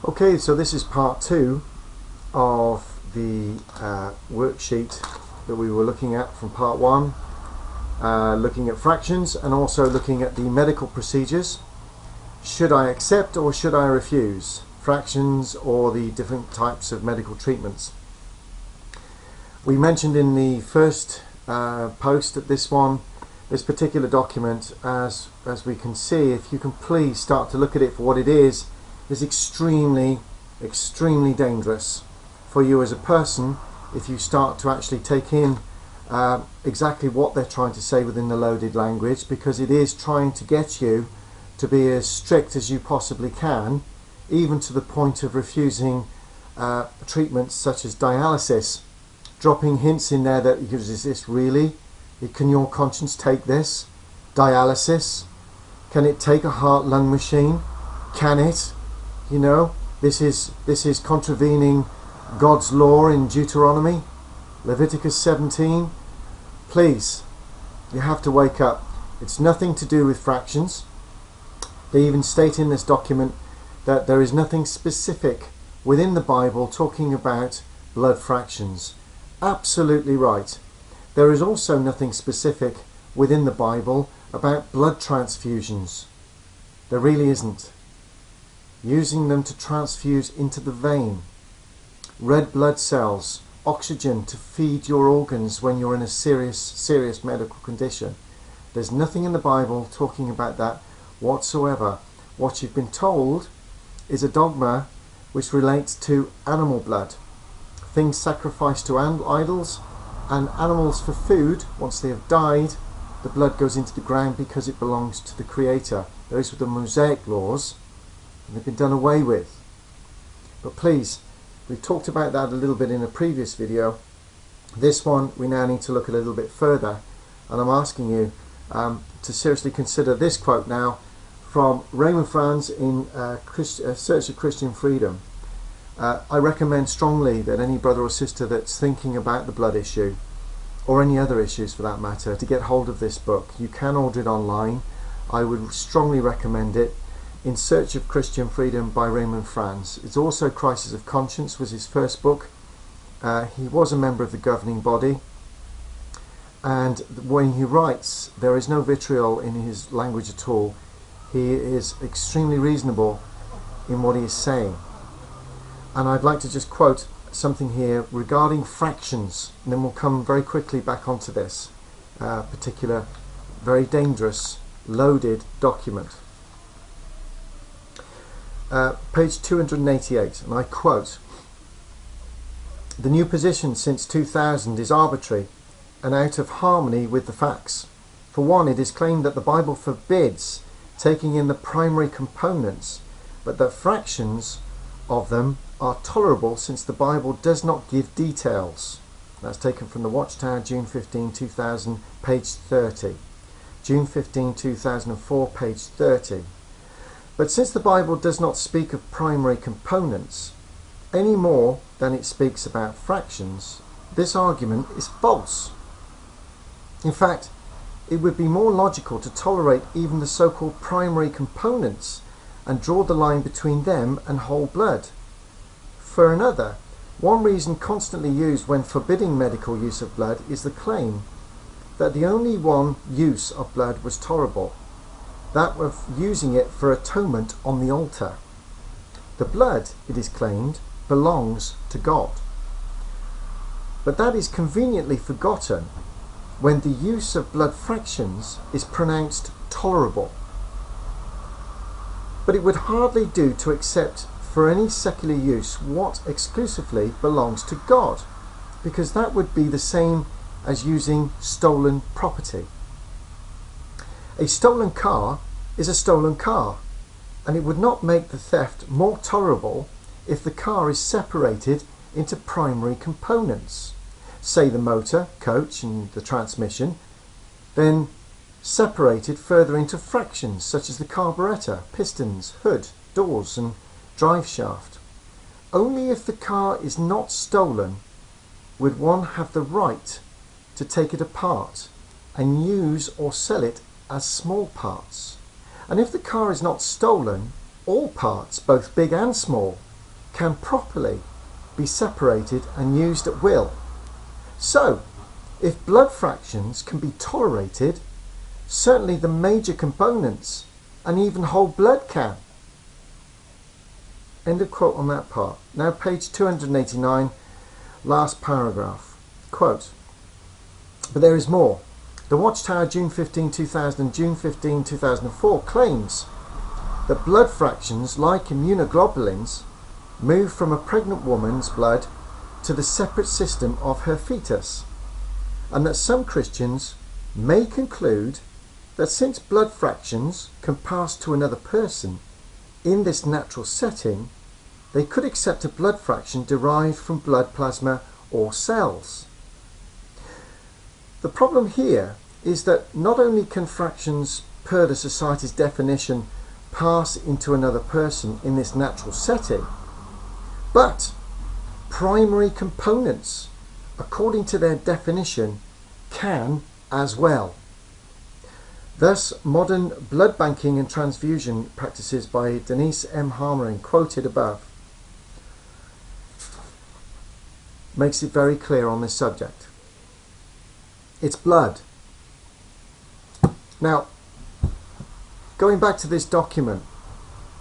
Okay, so this is part 2 of the worksheet that we were looking at from part 1, looking at fractions and also looking at the medical procedures. Should I accept or should I refuse fractions or the different types of medical treatments? We mentioned in the first post that this particular document, as we can see, if you can please start to look at it for what it is extremely dangerous for you as a person if you start to actually take in exactly what they're trying to say within the loaded language, because it is trying to get you to be as strict as you possibly can, even to the point of refusing treatments such as dialysis, dropping hints in there that, is this really? Can your conscience take this? Dialysis? Can it take a heart-lung machine? Can it? You know, this is contravening God's law in Deuteronomy, Leviticus 17. Please, you have to wake up. It's nothing to do with fractions. They even state in this document that there is nothing specific within the Bible talking about blood fractions. Absolutely right. There is also nothing specific within the Bible about blood transfusions. There really isn't. Using them to transfuse into the vein, red blood cells, oxygen to feed your organs when you're in a serious medical condition. There's nothing in the Bible talking about that whatsoever. What you've been told is a dogma which relates to animal blood, things sacrificed to idols, and animals for food. Once they have died, the blood goes into the ground because it belongs to the Creator. Those were the Mosaic laws, and they've been done away with. But please, we've talked about that a little bit in a previous video. This one we now need to look a little bit further, and I'm asking you to seriously consider this quote now from Raymond Franz in Search of Christian Freedom. I recommend strongly that any brother or sister that's thinking about the blood issue, or any other issues for that matter, to get hold of this book. You can order it online. I would strongly recommend it. In Search of Christian Freedom by Raymond Franz. It's also Crisis of Conscience was his first book. He was a member of the governing body, and when he writes, there is no vitriol in his language at all. He is extremely reasonable in what he is saying. And I'd like to just quote something here regarding fractions, and then we'll come very quickly back onto this particular very dangerous loaded document. Page 288, and I quote, "The new position since 2000 is arbitrary and out of harmony with the facts. For one, it is claimed that the Bible forbids taking in the primary components, but that fractions of them are tolerable since the Bible does not give details." That's taken from the Watchtower, June 15, 2000, page 30. June 15, 2004, page 30. "But since the Bible does not speak of primary components any more than it speaks about fractions, this argument is false. In fact, it would be more logical to tolerate even the so-called primary components and draw the line between them and whole blood. For another, one reason constantly used when forbidding medical use of blood is the claim that the only one use of blood was tolerable, that of using it for atonement on the altar. The blood, it is claimed, belongs to God. But that is conveniently forgotten when the use of blood fractions is pronounced tolerable. But it would hardly do to accept for any secular use what exclusively belongs to God, because that would be the same as using stolen property. A stolen car is a stolen car, and it would not make the theft more tolerable if the car is separated into primary components, say the motor, coach and the transmission, then separated further into fractions such as the carburetor, pistons, hood, doors and drive shaft. Only if the car is not stolen would one have the right to take it apart and use or sell it as small parts. And if the car is not stolen, all parts, both big and small, can properly be separated and used at will. So, if blood fractions can be tolerated, certainly the major components and even whole blood can. End of quote on that part. Now page 289, last paragraph. Quote, but there is more. The Watchtower June 15, 2000 and June 15, 2004 claims that blood fractions, like immunoglobulins, move from a pregnant woman's blood to the separate system of her fetus, and that some Christians may conclude that since blood fractions can pass to another person in this natural setting, they could accept a blood fraction derived from blood plasma or cells. The problem here is that not only can fractions, per the Society's definition, pass into another person in this natural setting, but primary components, according to their definition, can as well. Thus, modern blood banking and transfusion practices by Denise M. Harmering, quoted above, makes it very clear on this subject. It's blood. Now, going back to this document,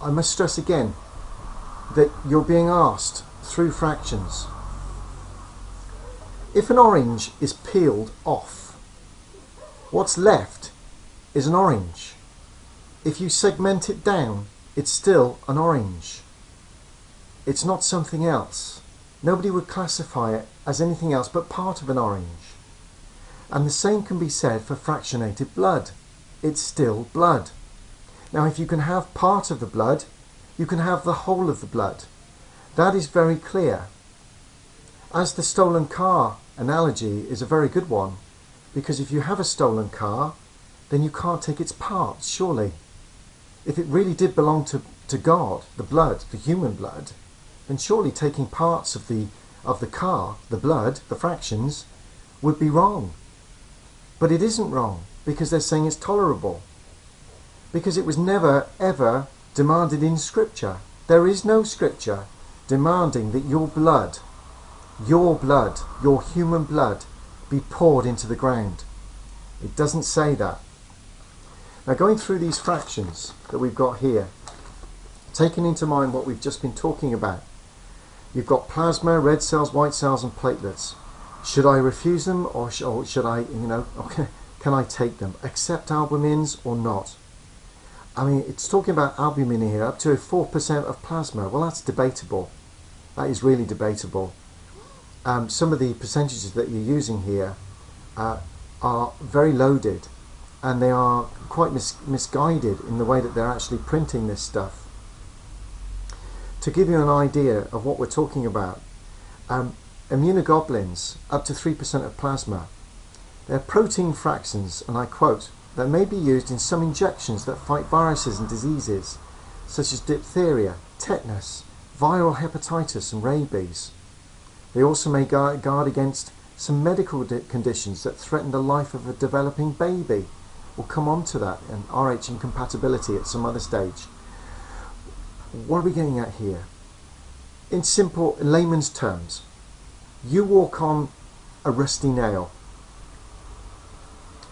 I must stress again that you're being asked through fractions. If an orange is peeled off, what's left is an orange. If you segment it down, it's still an orange. It's not something else. Nobody would classify it as anything else but part of an orange. And the same can be said for fractionated blood. It's still blood. Now, if you can have part of the blood, you can have the whole of the blood. That is very clear. As the stolen car analogy is a very good one, because if you have a stolen car, then you can't take its parts, surely. If it really did belong to God, the blood, the human blood, then surely taking parts of the car, the blood, the fractions, would be wrong. But it isn't wrong, because they're saying it's tolerable. Because it was never, ever demanded in Scripture. There is no Scripture demanding that your blood, your human blood, be poured into the ground. It doesn't say that. Now, going through these fractions that we've got here, taking into mind what we've just been talking about, you've got plasma, red cells, white cells and platelets. Should I refuse them, or should I, can I take them? Accept albumins or not? I mean, it's talking about albumin here, up to 4% of plasma. Well, that's debatable. That is really debatable. Some of the percentages that you're using here are very loaded, and they are quite misguided in the way that they're actually printing this stuff. To give you an idea of what we're talking about, immunoglobulins, up to 3% of plasma, they're protein fractions, and I quote, that may be used in some injections that fight viruses and diseases, such as diphtheria, tetanus, viral hepatitis and rabies. They also may guard against some medical conditions that threaten the life of a developing baby. We'll come on to that, and RH incompatibility at some other stage. What are we getting at here? In simple layman's terms, you walk on a rusty nail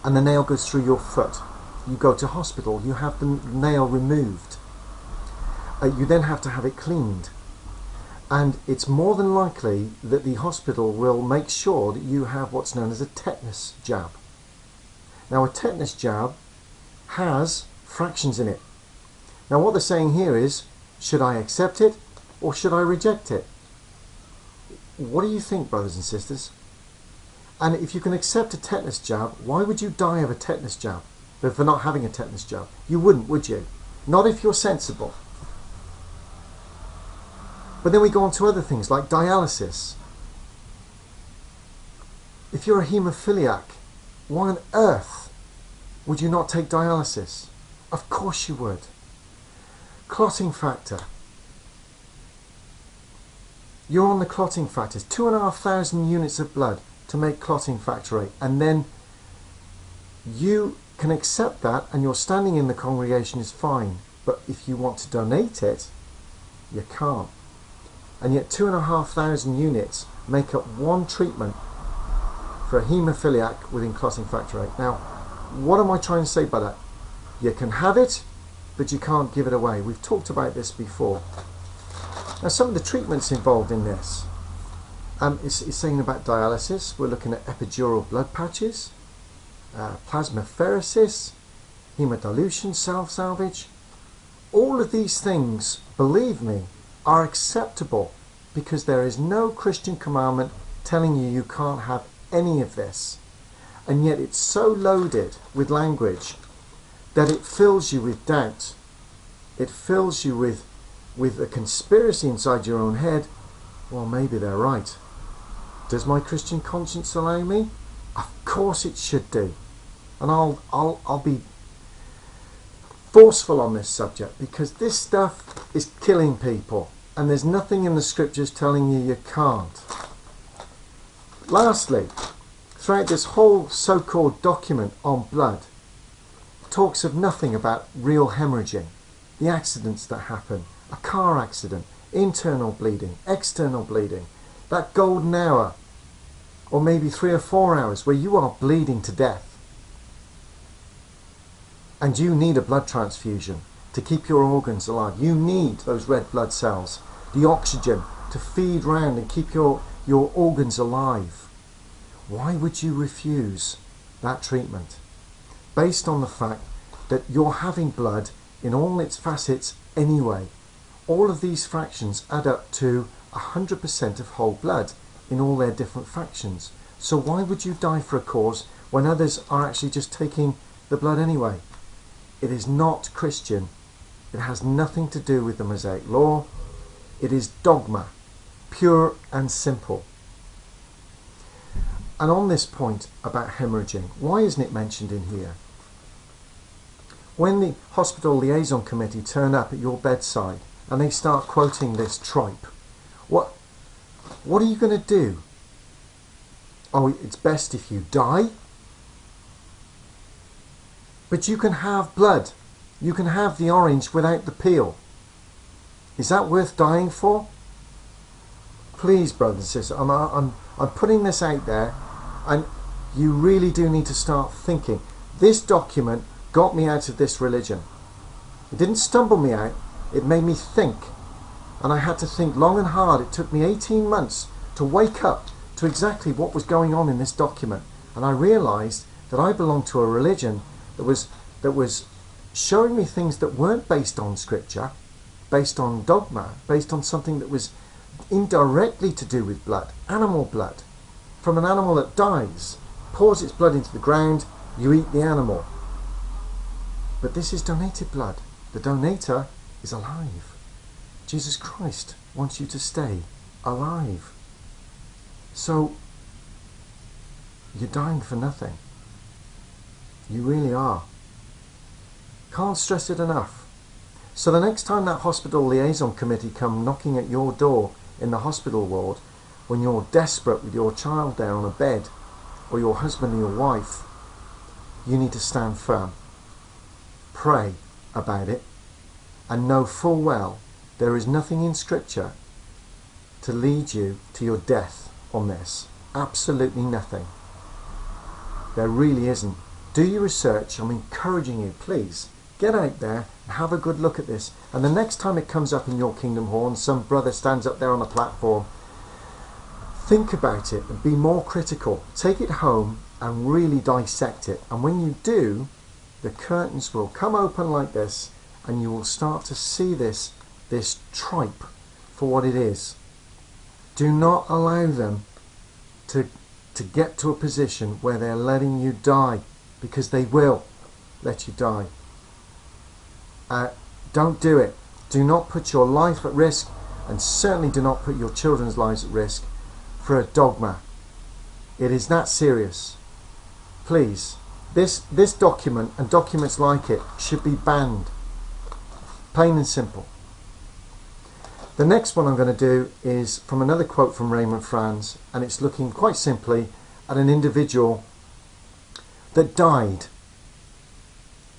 and the nail goes through your foot. You go to hospital, you have the nail removed. You then have to have it cleaned. And it's more than likely that the hospital will make sure that you have what's known as a tetanus jab. Now, a tetanus jab has fractions in it. Now, what they're saying here is, should I accept it or should I reject it? What do you think, brothers and sisters? And if you can accept a tetanus jab, why would you die of a tetanus jab for not having a tetanus jab? You wouldn't, would you? Not if you're sensible. But then we go on to other things like dialysis. If you're a haemophiliac, why on earth would you not take dialysis? Of course you would. Clotting factor. You're on the clotting factors, 2,500 units of blood to make clotting factor rate, and then you can accept that and you're standing in the congregation is fine, but if you want to donate it, you can't. and yet 2,500 units make up one treatment for a haemophiliac within clotting factor VIII. Now, what am I trying to say by that? You can have it, but you can't give it away. We've talked about this before. Now, some of the treatments involved in this, it's saying about dialysis. We're looking at epidural blood patches, plasmapheresis, hemodilution, cell salvage. All of these things, believe me, are acceptable because there is no Christian commandment telling you you can't have any of this. And yet it's so loaded with language that it fills you with doubt. It fills you with a conspiracy inside your own head. Well, maybe they're right. Does my Christian conscience allow me? Of course it should do. And I'll be forceful on this subject because this stuff is killing people and there's nothing in the scriptures telling you you can't. Lastly, throughout this whole so-called document on blood, talks of nothing about real hemorrhaging, the accidents that happen, a car accident, internal bleeding, external bleeding, that golden hour, or maybe 3 or 4 hours where you are bleeding to death and you need a blood transfusion to keep your organs alive. You need those red blood cells, the oxygen to feed round and keep your organs alive. Why would you refuse that treatment? Based on the fact that you're having blood in all its facets anyway. All of these fractions add up to 100% of whole blood in all their different fractions. So why would you die for a cause when others are actually just taking the blood anyway? It is not Christian. It has nothing to do with the Mosaic law. It is dogma, pure and simple. And on this point about hemorrhaging, why isn't it mentioned in here? When the hospital liaison committee turn up at your bedside and they start quoting this tripe, what are you going to do? Oh, it's best if you die? But you can have blood. You can have the orange without the peel. Is that worth dying for? Please, brothers and sisters, I'm putting this out there, and you really do need to start thinking. This document got me out of this religion. It didn't stumble me out, it made me think. And I had to think long and hard. It took me 18 months to wake up to exactly what was going on in this document. And I realised that I belonged to a religion that was showing me things that weren't based on scripture, based on dogma, based on something that was indirectly to do with blood, animal blood. From an animal that dies, pours its blood into the ground, you eat the animal. But this is donated blood. The donator is alive. Jesus Christ wants you to stay alive. So, you're dying for nothing. You really are. Can't stress it enough. So the next time that hospital liaison committee come knocking at your door in the hospital ward, when you're desperate with your child there on a bed, or your husband or your wife, you need to stand firm. Pray about it and know full well there is nothing in scripture to lead you to your death on this. Absolutely nothing. There really isn't. Do your research. I'm encouraging you, please get out there and have a good look at this. And the next time it comes up in your Kingdom Hall and some brother stands up there on a platform, think about it and be more critical. Take it home and really dissect it. And when you do, the curtains will come open like this and you will start to see this tripe for what it is. Do not allow them to get to a position where they're letting you die, because they will let you die. Don't do it. Do not put your life at risk, and certainly do not put your children's lives at risk for a dogma. It is that serious. Please, this document and documents like it should be banned. Plain and simple. The next one I'm going to do is from another quote from Raymond Franz, and it's looking quite simply at an individual that died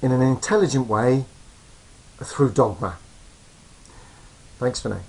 in an intelligent way through dogma. Thanks for now.